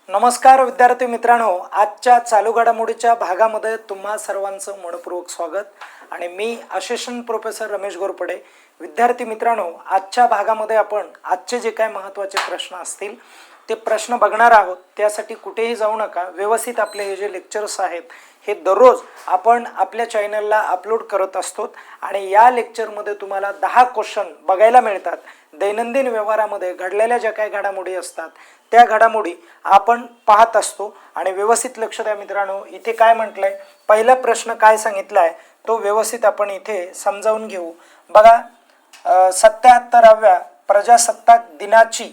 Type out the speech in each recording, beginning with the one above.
नमस्कार विद्यार्थी मित्रांनो, आजच्या चालू घडामोडीच्या भागामध्ये तुम्हा सर्वांचं मनपूर्वक स्वागत आणि मी असिस्टंट प्रोफेसर रमेश घोरपडे। विद्यार्थी मित्रांनो, आजच्या भागामध्ये आपण आजचे जे काही महत्त्वाचे प्रश्न असतील ते प्रश्न बघणार आहोत। त्यासाठी कुठेही जाऊ नका, व्यवस्थित आपले हे जे लेक्चर्स आहेत हे दररोज आपण आपल्या चॅनलला अपलोड करत असतो आणि या लेक्चरमध्ये तुम्हाला 10 क्वेश्चन बघायला मिळतात। दैनंदिन व्यवहारामध्ये घडलेल्या ज्या काही घडामोडी असतात त्या घडामोडी आपण पाहत असतो आणि व्यवस्थित लक्ष द्या मित्रांनो। इथे काय म्हटलंय, पहिला प्रश्न काय सांगितलाय तो व्यवस्थित आपण इथे समजावून घेऊ। बघा, 77व्या प्रजासत्ताक दिनाची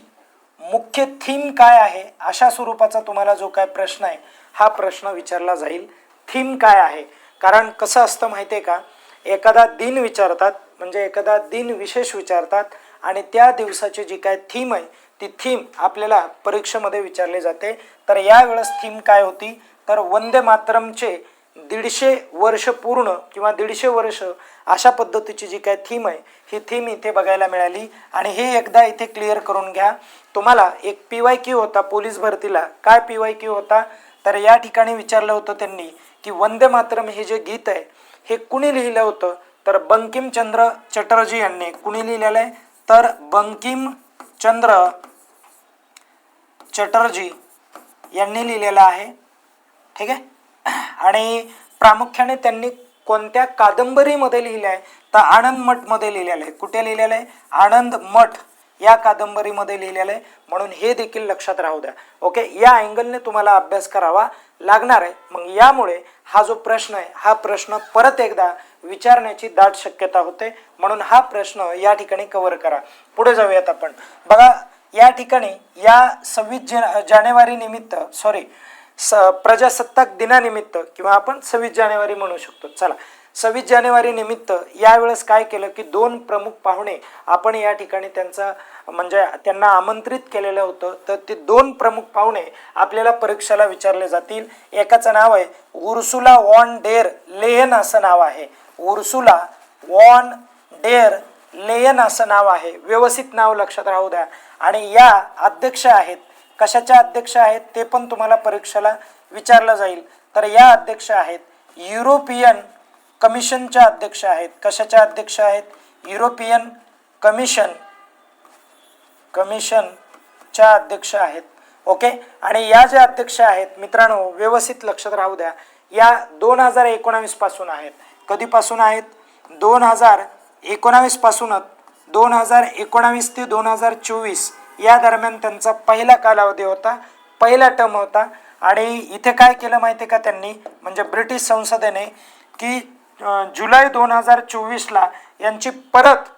मुख्य थीम काय आहे, अशा स्वरूपाचा तुम्हाला जो काय प्रश्न आहे हा प्रश्न विचारला जाईल। थीम काय आहे, कारण कसं असतं माहिती आहे का, एखादा दिन विचारतात म्हणजे एखादा दिन विशेष विचारतात आणि त्या दिवसाची जी काय थीम आहे ती थीम आपल्याला परीक्षेमध्ये विचारली जाते। तर यावेळेस थीम काय होती, तर वंदे मातरमचे 150 वर्ष पूर्ण किंवा 150 वर्ष अशा पद्धतीची जी काय थीम आहे ही थीम इथे बघायला मिळाली। आणि हे एकदा इथे क्लिअर करून घ्या, तुम्हाला एक PYQ होता पोलीस भरतीला। काय PYQ होता, तर या ठिकाणी विचारलं होतं त्यांनी की वंदे मातरम हे जे गीत आहे हे कुणी लिहिलं होतं, तर बंकिमचंद्र चटर्जी यांनी। कुणी लिहिलेलं आहे, तर बंकिमचंद्र चटर्जी यांनी लिहिलेलं आहे, ठीक आहे। आणि प्रामुख्याने त्यांनी कोणत्या कादंबरीमध्ये लिहिलं आहे, तर आनंद मठ मध्ये लिहिलेलं आहे। कुठे लिहिलेलं आहे, आनंद मठ या कादंबरीमध्ये लिहिलेलं आहे, म्हणून हे देखील लक्षात राहू द्या। ओके, या अँगलने तुम्हाला अभ्यास करावा लागणार आहे। मग यामुळे हा जो प्रश्न आहे हा प्रश्न परत एकदा विचारण्याची दाट शक्यता होते, म्हणून हा प्रश्न या ठिकाणी कव्हर करा। पुढे जाऊयात आपण। बघा, या ठिकाणी या 26 जानेवारी निमित्त प्रजासत्ताक दिनानिमित्त किंवा आपण 26 जानेवारी म्हणू शकतो, चला 26 जानेवारी निमित्त यावेळेस काय केलं की 2 प्रमुख पाहुणे आपण या ठिकाणी त्यांना आमंत्रित केलेलं होतं। तर ते 2 प्रमुख पाहुणे आपल्याला परीक्षेला विचारले जातील। एकाचं नाव आहे उर्सुला वॉन डेर लेयन असं नाव आहे, उर्सुला वॉन डेर लेयन असं नाव आहे, व्यवस्थित नाव लक्षात राहू द्या। आणि या अध्यक्ष आहेत, कशाच्या अध्यक्ष आहेत ते पण तुम्हाला परीक्षेला विचारलं जाईल। तर या अध्यक्ष आहेत युरोपियन कमिशनच्या अध्यक्ष आहेत। कशाच्या अध्यक्ष आहेत, युरोपियन कमिशनच्या अध्यक्ष आहेत। ओके, आणि या ज्या अध्यक्ष आहेत मित्रांनो व्यवस्थित लक्षात राहू द्या, या 2019 पासून आहेत। कधीपासून आहेत, 2019 पासूनच 2019 ते 2024 या दरम्यान त्यांचा पहिला कालावधी होता, पहिला टर्म होता। आणि इथे काय केलं माहिती आहे का त्यांनी, म्हणजे ब्रिटिश संसदेने की जुलै 2024ला यांची परत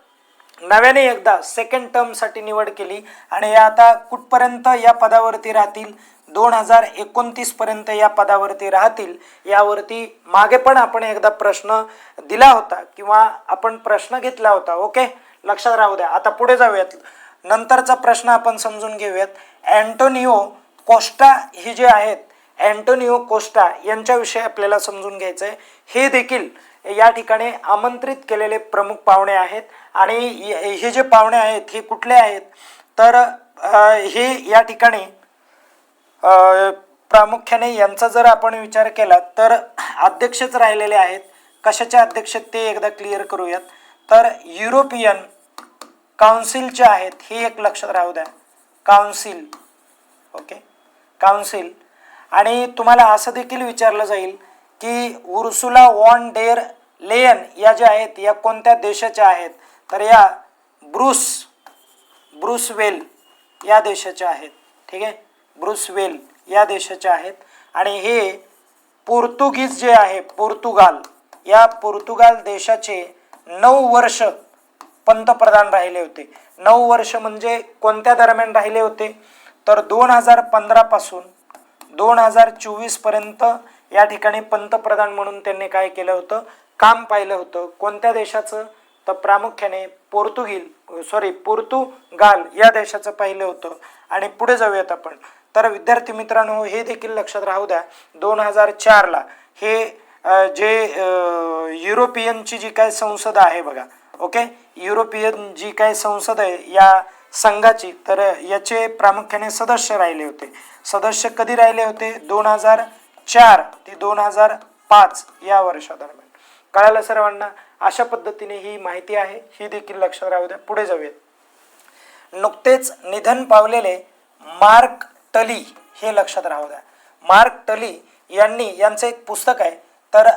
नव्याने एकदा सेकंड टर्मसाठी निवड केली आणि या आता कुठपर्यंत या पदावरती राहतील, 2029 पर्यंत या पदावरती राहतील। यावरती मागे पण आपण एकदा प्रश्न दिला होता किंवा आपण प्रश्न घेतला होता। ओके, लक्षात राहू द्या। आता पुढे जाऊयात, नंतरचा प्रश्न आपण समजून घेऊयात। अँटोनियो कोस्टा हे जे आहेत, अँटोनियो कोस्टा यांच्याविषयी आपल्याला समजून घ्यायचं आहे। हे देखील या ठिकाणी आमंत्रित केलेले प्रमुख पाहुणे आहेत। आणि हे जे पाहुणे आहेत हे कुठले आहेत, तर हे या ठिकाणी प्रामुख्याने यांचा जर आपण विचार केला तर अध्यक्षच राहिलेले आहेत। कशाचे अध्यक्ष ते एकदा क्लिअर करूयात, तर युरोपियन काउन्सिलचे आहेत, हे एक लक्षात राहू द्या, काउन्सिल। Okay, council. आणि तुम्हाला असं देखील विचारलं जाईल की उर्सुला वॉन डेर लेयन या ज्या आहेत या कोणत्या देशाच्या आहेत, तर या ब्रुसवेल या देशाच्या आहेत, ठीक आहे, ब्रुसवेल या देशाच्या आहेत। आणि हे पोर्तुगीज जे आहे, पोर्तुगाल, या पोर्तुगाल देशाचे 9 वर्ष पंतप्रधान राहिले होते। 9 वर्ष म्हणजे कोणत्या दरम्यान राहिले होते, तर 2015 पासून 2024 पर्यंत या ठिकाणी पंतप्रधान म्हणून त्यांनी काय केलं होतं, काम पाहिलं होतं। कोणत्या देशाचं, तर प्रामुख्याने पोर्तुगाल या देशाचं पाहिलं होतं। आणि पुढे जाऊयात आपण, तर विद्यार्थी मित्रांनो हे देखील लक्षात राहू द्या, 2004ला हे जे युरोपियनची जी काय संसद आहे बघा, ओके, युरोपियन जी काय संसद आहे या संघाची, तर याचे प्रामुख्याने सदस्य राहिले होते. सदस्य कधी राहिले होते? 2004 ते 2005 या वर्षादरम्यान. कळालं सर्वांना? अशा पद्धतीने ही माहिती आहे, ही देखील लक्षात राहू द्या. पुढे जाऊयात. नुकतेच निधन पावलेले मार्क टली हे लक्षात राहू द्या. मार्क टली यांचं एक पुस्तक आहे, तर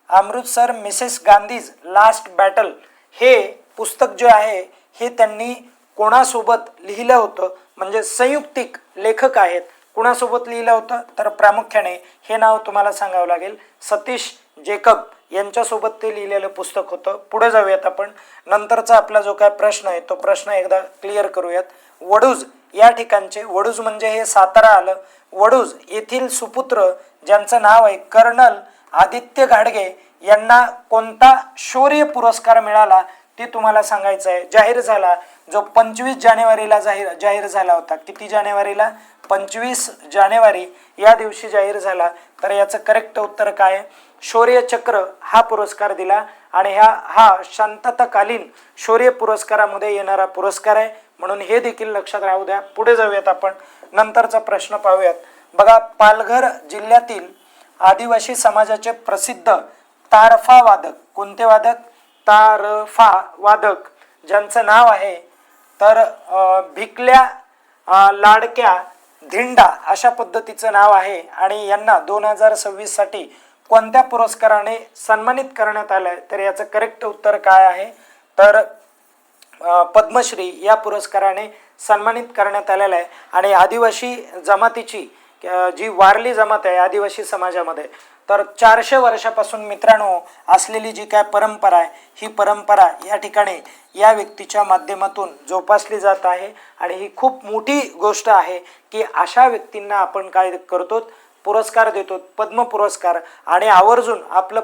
Amritsar Mrs Gandhi's last battle हे पुस्तक जे आहे हे त्यांनी कोणासोबत लिहिलं होतं, म्हणजे संयुक्तिक लेखक आहेत. कोणासोबत लिहिलं होतं? तर प्रामुख्याने हे नाव तुम्हाला सांगावं लागेल, सतीश जेकब यांच्यासोबत ते लिहिलेलं पुस्तक होतं. पुढे जाऊयात आपण. नंतरचा आपला जो काय प्रश्न आहे तो प्रश्न एकदा क्लिअर करूयात. वडूज या ठिकाणचे, वडूज म्हणजे हे सातारा आलं, वडूज येथील सुपुत्र ज्यांचं नाव आहे कर्नल आदित्य घाडगे यांना कोणता शौर्य पुरस्कार मिळाला ते तुम्हाला सांगायचं आहे. जाहीर झाला जो 25 जानेवारीला जाहीर झाला होता. किती जानेवारीला? 25 जानेवारी या दिवशी जाहीर झाला. तर याचं करेक्ट उत्तर काय आहे? शौर्य चक्र हा पुरस्कार दिला आणि हा शांतताकालीन शौर्य पुरस्कारामध्ये येणारा पुरस्कार आहे, म्हणून हे देखील लक्षात राहू द्या. पुढे जाऊयात आपण. नंतरचा प्रश्न पाहूयात. बघा, पालघर जिल्ह्यातील आदिवासी समाजाचे प्रसिद्ध तारफा वादक, कोणते वादक? तारफा वादक, ज्यांचं नाव आहे तर भिकल्या लाडक्या धिंडा अशा पद्धतीचं नाव आहे, आणि यांना 2026 साठी कोणत्या पुरस्काराने सन्मानित करण्यात आलंय? तर याचं करेक्ट उत्तर काय आहे? तर पद्मश्री या पुरस्काराने सन्मानित करण्यात आलेला आहे. आणि आदिवासी जमातीची जी वारली जमात आहे आदिवासी समाजामध्ये, तर 400 वर्षापासून मित्रांनो असलेली जी काय परंपरा आहे, ही परंपरा या ठिकाणी या व्यक्तीच्या माध्यमातून जोपासली जात आहे. आणि ही खूप मोठी गोष्ट आहे की अशा व्यक्तींना आपण काय करतो? पुरस्कार देतो, पद्म पुरस्कार. आणि आवर्जून आपलं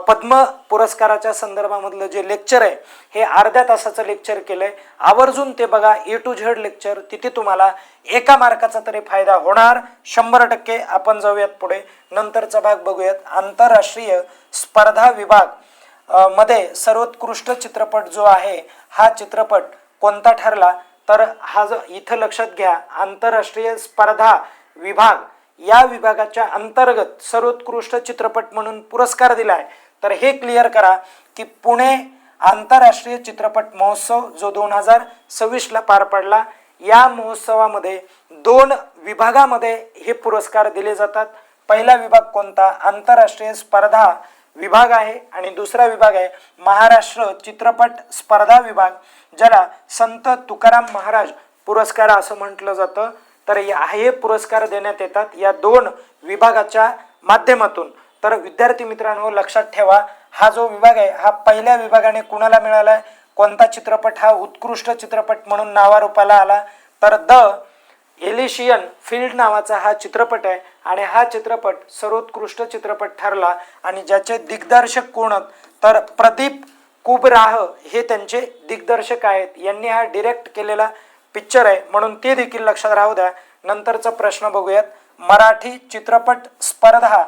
पद्म पुरस्काराच्या संदर्भामधलं जे लेक्चर आहे हे अर्ध्या तासाचं लेक्चर केलंय. आवर्जून ते बघा, A to Z लेक्चर. तिथे तुम्हाला 1 मार्काचा तरी फायदा होणार 100%. आपण जाऊयात पुढे. नंतरचा भाग बघूयात. आंतरराष्ट्रीय स्पर्धा विभाग मध्ये सर्वोत्कृष्ट चित्रपट जो आहे हा चित्रपट कोणता ठरला? तर हा जो इथं लक्षात घ्या, आंतरराष्ट्रीय स्पर्धा विभाग या विभागाच्या अंतर्गत सर्वोत्कृष्ट चित्रपट म्हणून पुरस्कार दिलाय. तर हे क्लिअर करा की पुणे आंतरराष्ट्रीय चित्रपट महोत्सव जो 2026 ला पार पडला, या महोत्सवामध्ये 2 विभागामध्ये हे पुरस्कार दिले जातात. पहिला विभाग कोणता? आंतरराष्ट्रीय स्पर्धा विभाग आहे, आणि दुसरा विभाग आहे महाराष्ट्र चित्रपट स्पर्धा विभाग, ज्याला संत तुकाराम महाराज पुरस्कार असं म्हटलं जातं. तर हे पुरस्कार देण्यात येतात या 2 विभागाच्या माध्यमातून. तर विद्यार्थी मित्रांनो लक्षात ठेवा, हा जो विभाग आहे हा पहिल्या विभागाने कुणाला मिळालाय? कोणता चित्रपट हा उत्कृष्ट चित्रपट म्हणून नावारूपाला आला? तर द एलिशियन फील्ड नावाचा हा चित्रपट आहे, आणि हा चित्रपट सर्वोत्कृष्ट चित्रपट ठरला. आणि ज्याचे दिग्दर्शक कोण? तर प्रदीप कुबराह हे त्यांचे दिग्दर्शक आहेत. यांनी हा डिरेक्ट केलेला पिक्चर आहे, म्हणून ते देखील लक्षात राहू द्या. नंतरचा प्रश्न बघूयात. मराठी चित्रपट स्पर्धा,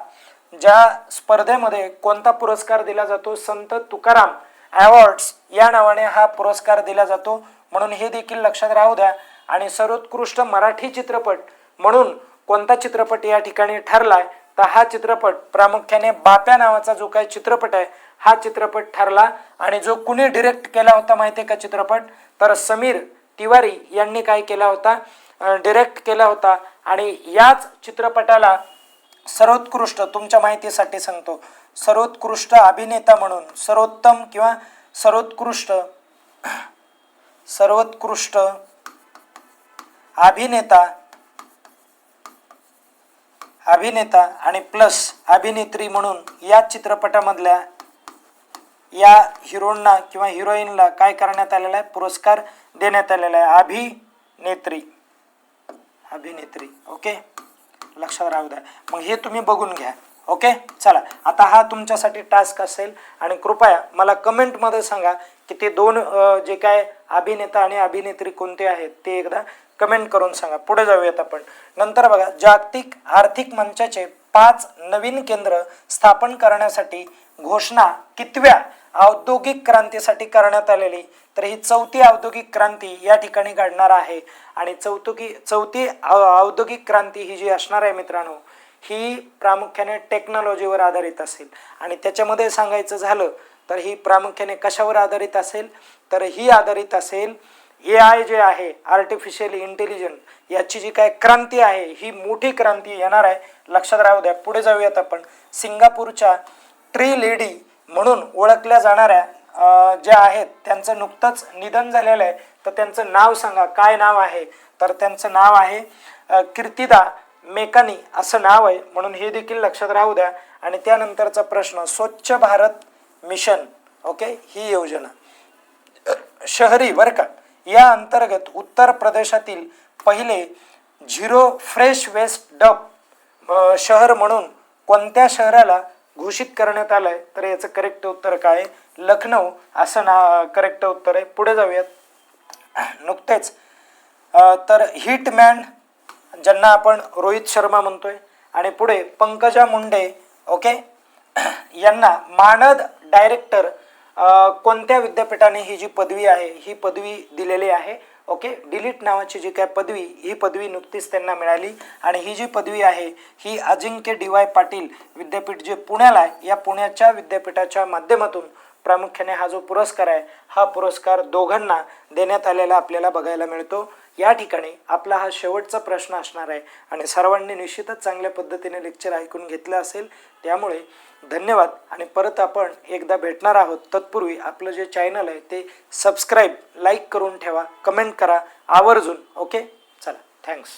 ज्या स्पर्धेमध्ये कोणता पुरस्कार दिला जातो? संत तुकाराम अवॉर्ड्स या नावाने हा पुरस्कार दिला जातो, म्हणून हे देखील लक्षात राहू द्या. आणि सर्वोत्कृष्ट मराठी चित्रपट म्हणून कोणता चित्रपट या ठिकाणी ठरलाय? तर हा चित्रपट प्रामुख्याने बाप्या नावाचा जो काही चित्रपट आहे हा चित्रपट ठरला. आणि जो कुणी डिरेक्ट केला होता माहिती आहे का चित्रपट? तर समीर तिवारी यांनी काय केला होता? डिरेक्ट केला होता. आणि याच चित्रपटाला सर्वोत्कृष्ट, तुमच्या माहितीसाठी सांगतो, सर्वोत्कृष्ट अभिनेता म्हणून, सर्वोत्तम किंवा सर्वोत्कृष्ट अभिनेता आणि प्लस अभिनेत्री म्हणून या चित्रपटामधल्या या हिरोंना किंवा हिरोईनला काय करण्यात आलेला आहे? पुरस्कार देण्यात आलेला आहे. अभिनेत्री. ओके, लक्षात राहू द्या. मग हे तुम्ही बघून घ्या. ओके, चला आता हा तुमच्यासाठी टास्क असेल, आणि कृपया मला कमेंटमध्ये सांगा की ते 2 जे काय अभिनेता आणि अभिनेत्री कोणते आहेत ते एकदा कमेंट करून सांगा. पुढे जाऊयात आपण. नंतर बघा, जागतिक आर्थिक मंचाचे 5 नवीन केंद्र स्थापन करण्यासाठी घोषणा कितव्या औद्योगिक क्रांतीसाठी करण्यात आलेली. तर ही चौथी औद्योगिक क्रांती या ठिकाणी घडणार आहे. आणि चौथी औद्योगिक क्रांती ही जी असणार आहे मित्रांनो, ही प्रामुख्याने टेक्नॉलॉजीवर आधारित असेल. आणि त्याच्यामध्ये सांगायचं झालं तर ही प्रामुख्याने कशावर आधारित असेल, तर ही आधारित असेल AI जे आहे, आर्टिफिशियल इंटेलिजन्स, याची जी काय क्रांती आहे ही मोठी क्रांती येणार आहे. लक्षात राहू द्या. पुढे जाऊयात आपण. सिंगापूरच्या ट्री लेडी म्हणून ओळखल्या जाणाऱ्या ज्या आहेत त्यांचं नुकतंच निधन झालेलं आहे. तर त्यांचं नाव सांगा, काय नाव आहे? तर त्यांचं नाव आहे कीर्तिदा मेकानी असं नाव आहे. म्हणून हे देखील लक्षात राहू द्या. आणि त्यानंतरचा प्रश्न, स्वच्छ भारत मिशन, ओके, ही योजना शहरी बरं का, या अंतर्गत उत्तर प्रदेशातील पहिले झिरो फ्रेश वेस्ट डंप शहर म्हणून कोणत्या शहराला घोषित करण्यात आलंय? तर याचं करेक्ट उत्तर काय? लखनौ असं करेक्ट उत्तर आहे. पुढे जाऊयात. नुकतेच तर हिटमॅन ज्यांना आपण रोहित शर्मा म्हणतोय, आणि पुढे पंकजा मुंडे, ओके, यांना मानद डायरेक्टर कोणत्या विद्यापीठाने ही जी पदवी आहे ही पदवी दिलेली आहे? ओके, डिलीट नावाची जी काय पदवी, ही पदवी नुकतीच त्यांना मिळाली. आणि ही जी पदवी आहे ही अजिंक्य DY पाटील विद्यापीठ जे पुण्याला आहे, या पुण्याच्या विद्यापीठाच्या माध्यमातून प्रामुख्याने हा जो पुरस्कार आहे, हा पुरस्कार दोघांना देण्यात आलेला आपल्याला बघायला मिळतो. या ठिकाणी आपला हा शेवटचा प्रश्न असणार आहे. आणि सर्वांनी निश्चितच चांगल्या पद्धतीने लेक्चर ऐकून घेतलं असेल, त्यामुळे धन्यवाद. आणि परत आपण एकदा भेटणार आहोत. तत्पूर्वी आपलं जे चॅनल आहे ते सबस्क्राईब, लाईक करून ठेवा, कमेंट करा आवर्जून. ओके, चला, थँक्स.